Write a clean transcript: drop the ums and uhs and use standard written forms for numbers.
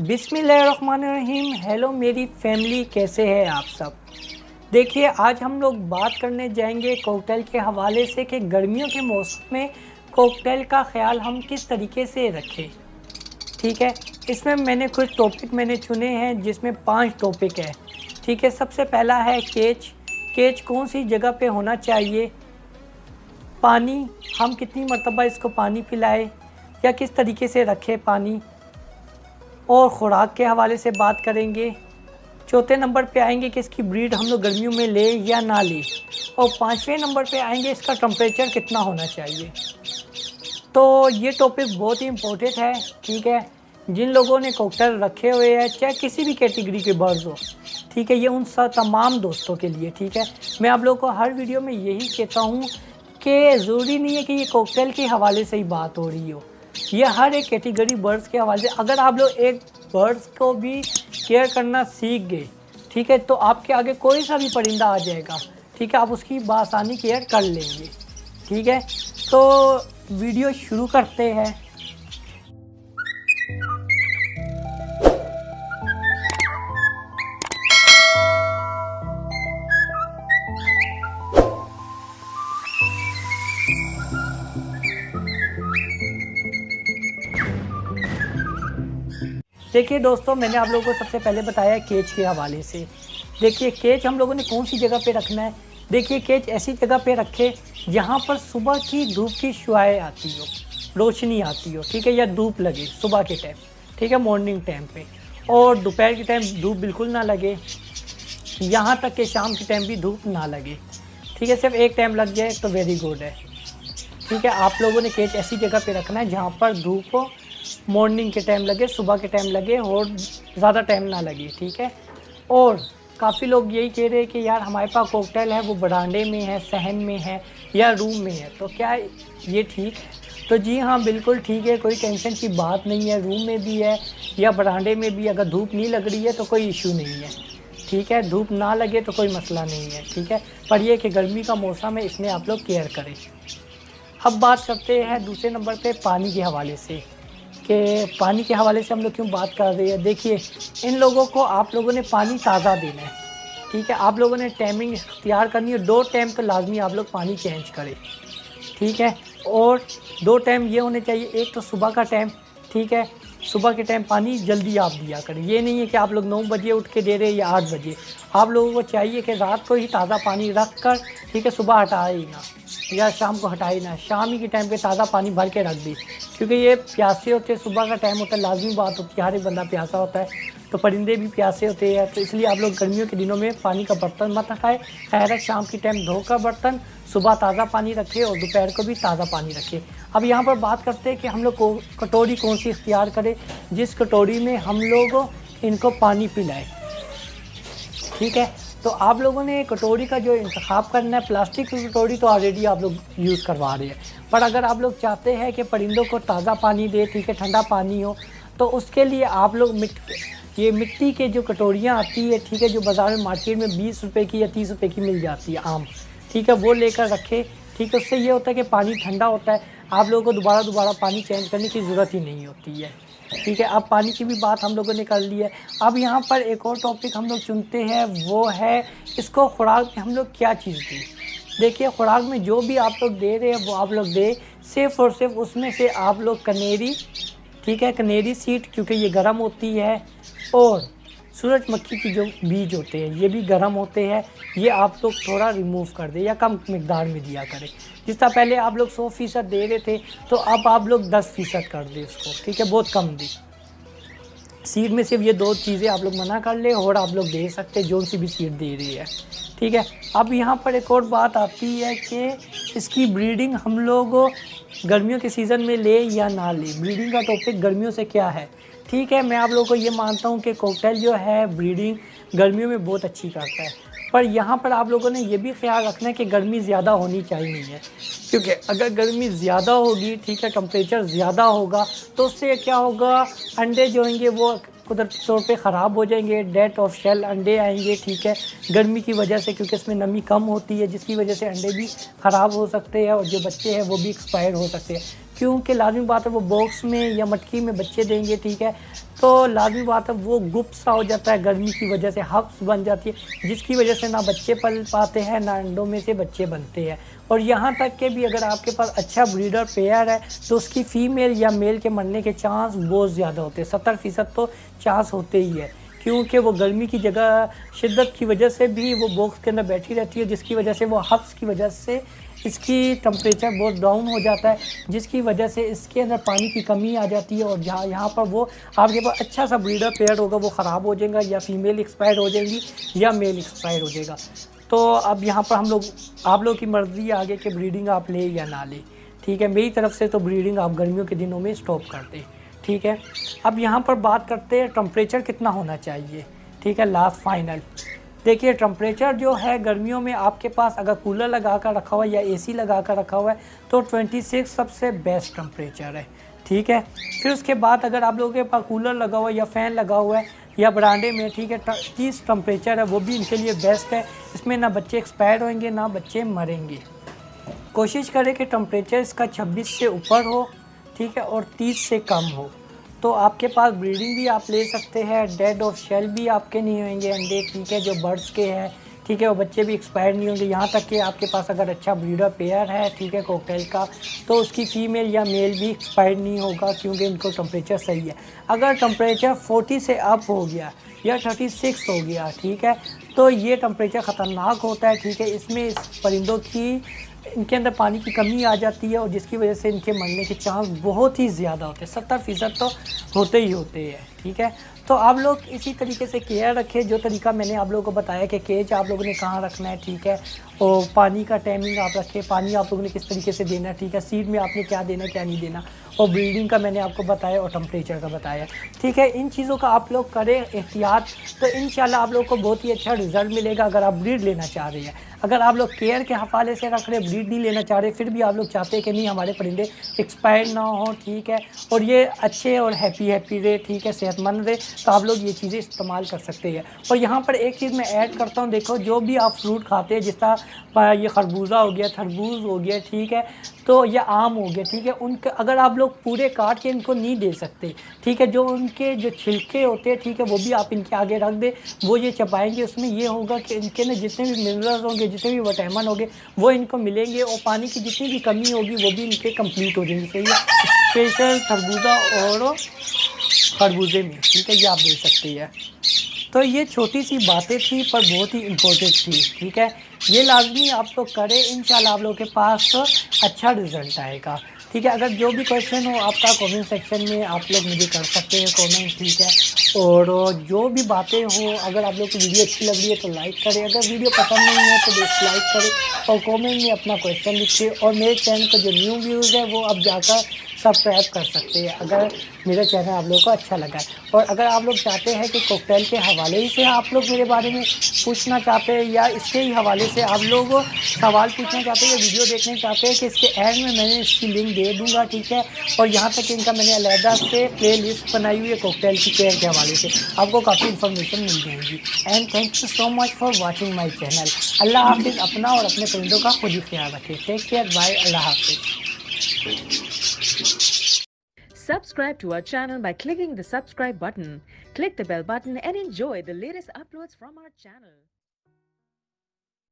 बिस्मिल्लाहिर्रहमानिर्रहीम। हेलो मेरी फैमिली, कैसे हैं आप सब। देखिए, आज हम लोग बात करने जाएंगे कॉकटेल के हवाले से कि गर्मियों के मौसम में कॉकटेल का ख्याल हम किस तरीके से रखें। ठीक है, इसमें मैंने कुछ टॉपिक चुने हैं जिसमें 5 टॉपिक है। ठीक है, सबसे पहला है केच। केच कौन सी जगह पे होना चाहिए। पानी, हम कितनी मरतबा इसको पानी पिलाएं या किस तरीके से रखें पानी। और ख़ुराक के हवाले से बात करेंगे। चौथे नंबर पे आएंगे कि इसकी ब्रीड हम लोग गर्मियों में ले या ना ले। और 5वें नंबर पे आएंगे इसका टेम्परेचर कितना होना चाहिए। तो ये टॉपिक बहुत ही इम्पोर्टेंट है। ठीक है, जिन लोगों ने कॉकटेल रखे हुए हैं, चाहे किसी भी कैटेगरी के बर्ड्स हो, ठीक है, ये उन सब तमाम दोस्तों के लिए। ठीक है, मैं आप लोगों को हर वीडियो में यही कहता हूँ कि ज़रूरी नहीं है कि ये कॉकटेल के हवाले से ही बात हो रही हो, ये हर एक कैटेगरी बर्ड्स के हवाले से। अगर आप लोग एक बर्ड्स को भी केयर करना सीख गए, ठीक है, तो आपके आगे कोई सा भी परिंदा आ जाएगा, ठीक है, आप उसकी बासानी केयर कर लेंगे। ठीक है, तो वीडियो शुरू करते हैं। देखिए दोस्तों, मैंने आप लोगों को सबसे पहले बताया केज के हवाले से। देखिए, केज हम लोगों ने कौन सी जगह पे रखना है। देखिए, केज ऐसी जगह पे रखे जहाँ पर सुबह की धूप की शुआएं आती हो, रोशनी आती हो, ठीक है, या धूप लगे सुबह के टाइम, ठीक है, मॉर्निंग टाइम पे। और दोपहर के टाइम धूप बिल्कुल ना लगे, यहाँ तक कि शाम के टाइम भी धूप ना लगे। ठीक है, सिर्फ एक टाइम लग जाए तो वेरी गुड है। ठीक है, आप लोगों ने केज ऐसी जगह पे रखना है जहाँ पर धूप मॉर्निंग के टाइम लगे, सुबह के टाइम लगे और ज़्यादा टाइम ना लगे। ठीक है, और काफ़ी लोग यही कह रहे हैं कि यार हमारे पास कॉकटेल है, वो बरांडे में है, सहन में है या रूम में है, तो क्या ये ठीक है। तो जी हाँ, बिल्कुल ठीक है, कोई टेंशन की बात नहीं है। रूम में भी है या बरांडे में भी, अगर धूप नहीं लग रही है तो कोई इशू नहीं है। ठीक है, धूप ना लगे तो कोई मसला नहीं है। ठीक है, पर यह कि गर्मी का मौसम है, इसमें आप लोग केयर करें। अब बात करते हैं दूसरे नंबर पे पानी के हवाले से, कि पानी के हवाले से हम लोग क्यों बात कर रहे हैं। देखिए, इन लोगों को आप लोगों ने पानी ताज़ा देना है। ठीक है, आप लोगों ने टाइमिंग इख्तियार करनी है। 2 टाइम तो लाजमी आप लोग पानी चेंज करें। ठीक है, और 2 टाइम ये होने चाहिए। एक तो सुबह का टाइम, ठीक है, सुबह के टाइम पानी जल्दी आप दिया करें। ये नहीं है कि आप लोग 9 बजे उठ के दे रहे हैं या 8 बजे। आप लोगों को चाहिए कि रात को ही ताज़ा पानी रख कर, ठीक है, सुबह हटाए ना या शाम को हटाए ना, शाम ही के टाइम पे ताज़ा पानी भर के रख दी, क्योंकि ये प्यासे होते हैं। सुबह का टाइम होता है, लाजमी बात होती है, हर एक बंदा प्यासा होता है, तो परिंदे भी प्यासे होते हैं। तो इसलिए आप लोग गर्मियों के दिनों में पानी का बर्तन मत रखाएं। खैर, शाम के टाइम धोकर बर्तन, सुबह ताज़ा पानी रखें और दोपहर को भी ताज़ा पानी रखें। अब यहाँ पर बात करते हैं कि हम लोग को कटोरी कौन सी इख्तियार करें जिस कटोरी में हम लोग इनको पानी पिलाएं। ठीक है, तो आप लोगों ने कटोरी का जो इंतखाब करना है, प्लास्टिक की कटोरी तो ऑलरेडी आप लोग यूज़ करवा रहे हैं, पर अगर आप लोग चाहते हैं कि परिंदों को ताज़ा पानी दे, ठीक है, ठंडा पानी हो, तो उसके लिए आप लोग मिट्टी के जो कटोरियाँ आती है, ठीक है, जो बाज़ार में मार्केट में 20 रुपये की या 30 रुपये की मिल जाती है आम, ठीक है, वो लेकर रखें। ठीक है, उससे ये होता है कि पानी ठंडा होता है, आप लोगों को दोबारा पानी चेंज करने की ज़रूरत ही नहीं होती है। ठीक है, अब पानी की भी बात हम लोगों ने कर ली है। अब यहाँ पर एक और टॉपिक हम लोग चुनते हैं, वो है इसको खुराक में हम लोग क्या चीज़ दें। देखिए, खुराक में जो भी आप लोग दे रहे हैं वो आप लोग दें, सिर्फ़ और सिर्फ उसमें से आप लोग कनेरी, ठीक है, कनेरी सीड, क्योंकि ये गर्म होती है, और सूरजमुखी की जो बीज होते हैं ये भी गर्म होते हैं, ये आप लोग थोड़ा रिमूव कर दें या कम मिकदार में दिया करें। जिस तरह पहले आप लोग 100% दे रहे थे, तो अब आप लोग 10% कर दें उसको। ठीक है, बहुत कम दें। सीड में सिर्फ ये 2 चीज़ें आप लोग मना कर ले और आप लोग दे सकते हैं जो सी भी सीड दे रही है। ठीक है, अब यहाँ पर एक और बात आती है कि इसकी ब्रीडिंग हम लोग गर्मियों के सीज़न में ले या ना ले। ब्रीडिंग का टॉपिक गर्मियों से क्या है। ठीक है, मैं आप लोगों को ये मानता हूँ कि कॉकटेल जो है ब्रीडिंग गर्मियों में बहुत अच्छी करता है, पर यहाँ पर आप लोगों ने ये भी ख्याल रखना है कि गर्मी ज़्यादा होनी चाहिए नहीं है, क्योंकि अगर गर्मी ज़्यादा होगी, ठीक है, टेम्परेचर ज़्यादा होगा, तो उससे क्या होगा, अंडे जो होंगे वो कुदरती तौर पे ख़राब हो जाएंगे, डेथ ऑफ शेल अंडे आएंगे। ठीक है, गर्मी की वजह से, क्योंकि इसमें नमी कम होती है, जिसकी वजह से अंडे भी ख़राब हो सकते हैं और जो बच्चे हैं वो भी एक्सपायर हो सकते हैं। क्योंकि लाज़मी बात है वो बॉक्स में या मटकी में बच्चे देंगे, ठीक है, तो लाज़मी बात है वो गुप्त सा हो जाता है, गर्मी की वजह से हब्स बन जाती है, जिसकी वजह से ना बच्चे पल पाते हैं, ना अंडों में से बच्चे बनते हैं। और यहाँ तक कि भी अगर आपके पास अच्छा ब्रीडर पेयर है तो उसकी फ़ीमेल या मेल के मरने के चांस बहुत ज़्यादा होते हैं, 70% तो चांस होते ही है, क्योंकि वो गर्मी की जगह शिद्दत की वजह से भी वो बॉक्स के अंदर बैठी रहती है, जिसकी वजह से वो हब्स की वजह से इसकी टेम्परेचर बहुत डाउन हो जाता है, जिसकी वजह से इसके अंदर पानी की कमी आ जाती है। और जहाँ यहाँ पर वो आपके पास अच्छा सा ब्रीडर पेयर होगा वो ख़राब हो जाएगा, या फीमेल एक्सपायर हो जाएगी या मेल एक्सपायर हो जाएगा। तो अब यहाँ पर हम लोग आप लोग की मर्ज़ी आगे कि ब्रीडिंग आप ले या ना ले, ठीक है। मेरी तरफ से तो ब्रीडिंग आप गर्मियों के दिनों में स्टॉप कर दें, ठीक है। अब यहाँ पर बात करते हैं टेम्परेचर कितना होना चाहिए, ठीक है। लास्ट फाइनल देखिए, टेम्परेचर जो है गर्मियों में आपके पास अगर कूलर लगा कर रखा हुआ है या एसी लगा कर रखा हुआ है तो 26 सबसे बेस्ट टेम्परेचर है, ठीक है। फिर उसके बाद अगर आप लोगों के पास कूलर लगा हुआ है या फ़ैन लगा हुआ है या बरांडे में, ठीक है, 30 टेम्परेचर है, वो भी इनके लिए बेस्ट है। इसमें ना बच्चे एक्सपायर होंगे ना बच्चे मरेंगे। कोशिश करें कि टेम्परेचर इसका 26 से ऊपर हो, ठीक है, और 30 से कम हो, तो आपके पास ब्रीडिंग भी आप ले सकते हैं। डेड ऑफ शेल भी आपके नहीं होंगे अंडे, ठीक है, जो बर्ड्स के हैं, ठीक है, वो बच्चे भी एक्सपायर नहीं होंगे। यहाँ तक कि आपके पास अगर अच्छा ब्रीडर पेयर है, ठीक है, कॉकटेल का, तो उसकी फ़ीमेल या मेल भी एक्सपायर नहीं होगा, क्योंकि इनको टेम्परेचर सही है। अगर टेम्परेचर 40 से अप हो गया या 36 हो गया, ठीक है, तो ये टेम्परेचर ख़तरनाक होता है, ठीक है। इसमें इस परिंदों की इनके अंदर पानी की कमी आ जाती है और जिसकी वजह से इनके मरने के चांस बहुत ही ज़्यादा होते हैं, 70% तो होते ही होते हैं, ठीक है। तो आप लोग इसी तरीके से केयर रखें, जो तरीका मैंने आप लोगों को बताया कि केज आप लोगों ने कहाँ रखना है, ठीक है, और पानी का टाइमिंग आप रखें, पानी आप लोगों ने किस तरीके से देना है, ठीक है, सीड में आपने क्या देना क्या नहीं देना, और ब्रीडिंग का मैंने आपको बताया और टेम्परेचर का बताया, ठीक है। इन चीज़ों का आप लोग करें एहतियात, तो इंशाल्लाह आप लोगों को बहुत ही अच्छा रिजल्ट मिलेगा। अगर आप ब्रीड लेना चाह रहे हैं, अगर आप लोग केयर के हवाले से रख रहे, ब्रीड नहीं लेना चाह रहे, फिर भी आप लोग चाहते हैं कि नहीं हमारे परिंदे एक्सपायर ना हो, ठीक है, और ये अच्छे और हैप्पी रहे, ठीक है, सेहतमंद रहे, तो आप लोग ये चीज़ें इस्तेमाल कर सकते हैं। और यहाँ पर एक चीज़ मैं ऐड करता हूँ, देखो जो भी आप फ्रूट खाते हैं, जिस तरह ये खरबूजा हो गया, तरबूज हो गया, ठीक है, तो ये आम हो गया, ठीक है, उनके अगर आप लोग पूरे काट के इनको नहीं दे सकते, ठीक है, जो उनके जो छिलके होते हैं, ठीक है, वो भी आप इनके आगे रख दें, वो ये चबाएंगे, उसमें ये होगा कि इनके ना जितने भी मिनरल्स होंगे, जितने भी विटामिन होंगे, वो इनको मिलेंगे, और पानी की जितनी भी कमी होगी वो भी इनके कंप्लीट हो जाएगी, सही है। स्पेशल तरबूजा और खरबूजे में, ठीक है, ये आप देख सकते हैं। तो ये छोटी सी बातें थी पर बहुत ही इम्पोर्टेंट थी, ठीक है, ये लाजमी आप लोग करें, इंशाल्लाह आप लोगों के पास अच्छा रिज़ल्ट आएगा, ठीक है। अगर जो भी क्वेश्चन हो आपका कमेंट सेक्शन में आप लोग मुझे कर सकते हैं कमेंट, ठीक है, और जो भी बातें हो, अगर आप लोग को वीडियो अच्छी लग रही है तो लाइक करें, अगर वीडियो पसंद नहीं है तो डिसलाइक करें, और कमेंट में अपना क्वेश्चन लिखिए। और मेरे चैनल का जो न्यू व्यूज़ है वो अब जाकर सब्सक्राइब कर सकते हैं, अगर मेरा चैनल आप लोगों को अच्छा लगा है। और अगर आप लोग चाहते हैं कि कॉकटेल के हवाले ही से आप लोग मेरे बारे में पूछना चाहते हैं, या इसके ही हवाले से आप लोग सवाल पूछना चाहते हैं या वीडियो देखना चाहते हैं, कि इसके एंड में मैंने इसकी लिंक दे दूँगा, ठीक है। और यहाँ तक इनका मैंने अलहदा से प्ले लिस्ट बनाई हुई है कॉकटेल की केयर के हवाले से, आपको काफ़ी इन्फॉर्मेशन मिल जाएगी। And thank you so much for watching my channel. अल्लाह हाफिज़। अपना और अपने परिंदों का खुद ही ख्याल रखें। टेक केयर, बाय, अल्लाह हाफिज़। Subscribe to our channel by clicking the subscribe button. Click the bell button and enjoy the latest uploads from our channel.